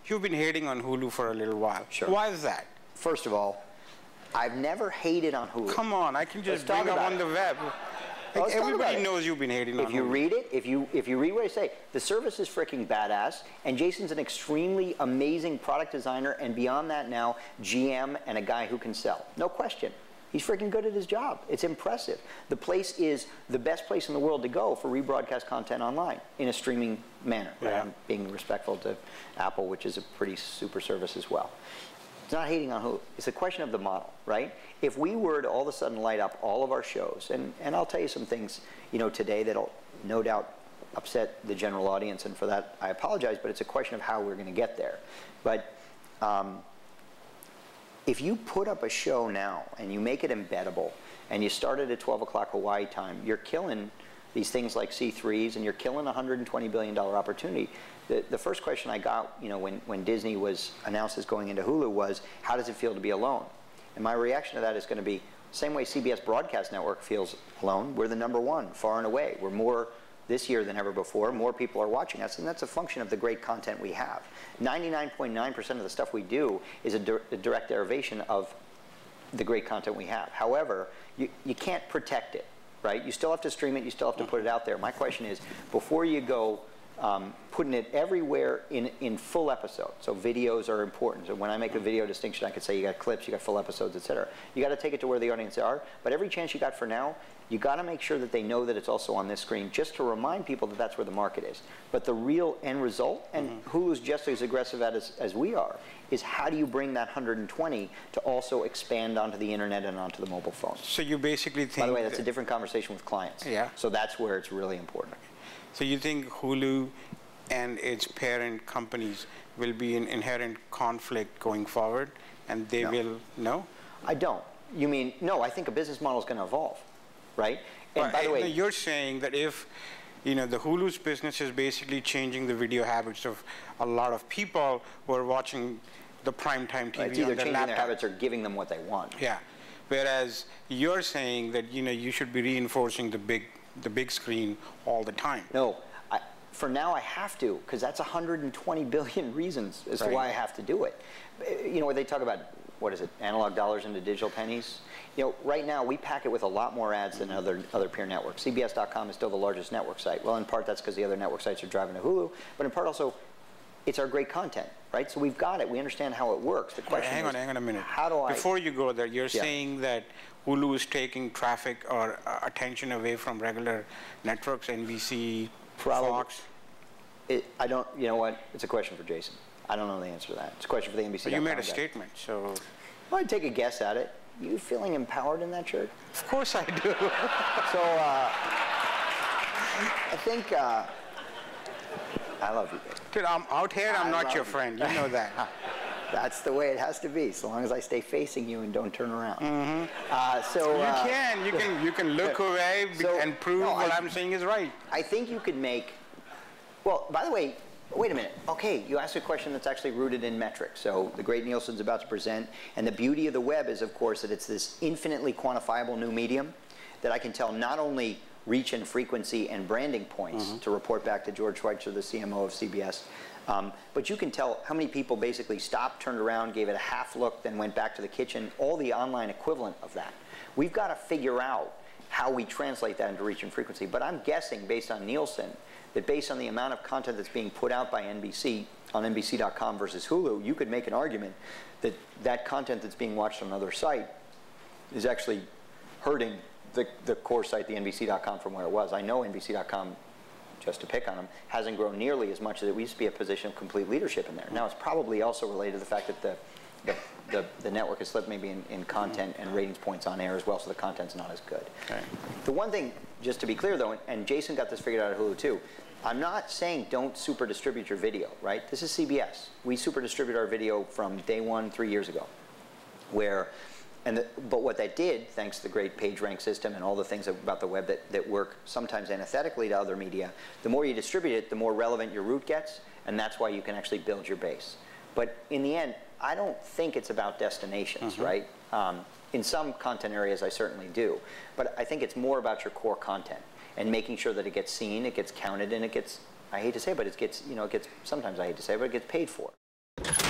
you've been hating on Hulu for a little while. Sure. Why is that? First of all, I've never hated on Hulu. Come on, I can just bring up on the web. Like everybody knows you've been hating on Hulu. If you read it, if you read what I say, the service is freaking badass, and Jason's an extremely amazing product designer, and beyond that now, GM and a guy who can sell. No question. He's freaking good at his job. It's impressive. The place is the best place in the world to go for rebroadcast content online in a streaming manner. Yeah. Right? I'm being respectful to Apple, which is a pretty super service as well. It's not hating on Hulu. It's a question of the model, right? If we were to all of a sudden light up all of our shows, and I'll tell you some things, you know, today that'll no doubt upset the general audience, and for that I apologize, but it's a question of how we're going to get there. But if you put up a show now and you make it embeddable and you start it at 12 o'clock Hawaii time, you're killing these things like C3s, and you're killing a $120 billion opportunity. The first question I got, you know, when Disney was announced as going into Hulu was, how does it feel to be alone? And my reaction to that is going to be, same way CBS Broadcast Network feels alone. We're the #1, far and away. We're more this year than ever before. More people are watching us, and that's a function of the great content we have. 99.9% of the stuff we do is a direct derivation of the great content we have. However, you can't protect it, right? You still have to stream it. You still have to put it out there. My question is, before you go putting it everywhere in full episodes. So videos are important. So when I make a video distinction, I could say you got clips, you got full episodes, etc. You got to take it to where the audience are. But every chance you got for now, you got to make sure that they know that it's also on this screen, just to remind people that that's where the market is. But the real end result, and Hulu's just as aggressive at as we are, is how do you bring that 120 to also expand onto the internet and onto the mobile phone? So you basically think... By the way, that's a different conversation with clients. Yeah. So that's where it's really important. So you think Hulu and its parent companies will be in inherent conflict going forward, and they will... No? I don't. You mean, no, I think a business model is going to evolve, right? And by the way... You're saying that if, you know, the Hulu's business is basically changing the video habits of a lot of people who are watching the primetime TV right, it's either on their changing laptop. their habits or giving them what they want. Yeah. Whereas you're saying that, you know, you should be reinforcing the big screen all the time. No, for now I have to, because that's 120 billion reasons as to why I have to do it. You know, when they talk about, what is it, analog dollars into digital pennies? You know, right now we pack it with a lot more ads than other peer networks. CBS.com is still the largest network site. Well, in part that's because the other network sites are driving to Hulu, but in part also it's our great content, right? So we've got it. We understand how it works. The question is, hang on a minute. How do I... Before you go there, you're saying that Hulu is taking traffic or attention away from regular networks, NBC, Fox? I don't, you know what? It's a question for Jason. I don't know the answer to that. It's a question for the NBC. But you made a statement, so... Well, I'd take a guess at it. You feeling empowered in that shirt? Of course I do. So, I think, I love you, babe. Dude, I'm out here, I'm not your friend. You know that. That's the way it has to be, so long as I stay facing you and don't turn around. You can look away and prove what I'm saying is right. I think you could make... Well, by the way, wait a minute. Okay, you asked a question that's actually rooted in metrics. So the great Nielsen's about to present. And the beauty of the web is, of course, that it's this infinitely quantifiable new medium that I can tell not only reach and frequency and branding points to report back to George Schweitzer, the CMO of CBS, but you can tell how many people basically stopped, turned around, gave it a half look, then went back to the kitchen, all the online equivalent of that. We've got to figure out how we translate that into reach and frequency. But I'm guessing, based on Nielsen, that based on the amount of content that's being put out by NBC on NBC.com versus Hulu, you could make an argument that that content that's being watched on another site is actually hurting the core site, the NBC.com, from where it was. I know NBC.com, just to pick on them, hasn't grown nearly as much as it used to be a position of complete leadership in there. Now, it's probably also related to the fact that the network has slipped maybe in content and ratings points on air as well, so the content's not as good. Okay. The one thing, just to be clear though, and Jason got this figured out at Hulu too, I'm not saying don't super distribute your video, right? This is CBS. We super distribute our video from day one 3 years ago, but what that did, thanks to the great PageRank system and all the things about the web that work sometimes antithetically to other media, the more you distribute it, the more relevant your route gets, and that's why you can actually build your base. But in the end, I don't think it's about destinations, right? In some content areas, I certainly do. But I think it's more about your core content and making sure that it gets seen, it gets counted, and it gets, I hate to say it, but it gets, sometimes I hate to say it, but it gets paid for. it.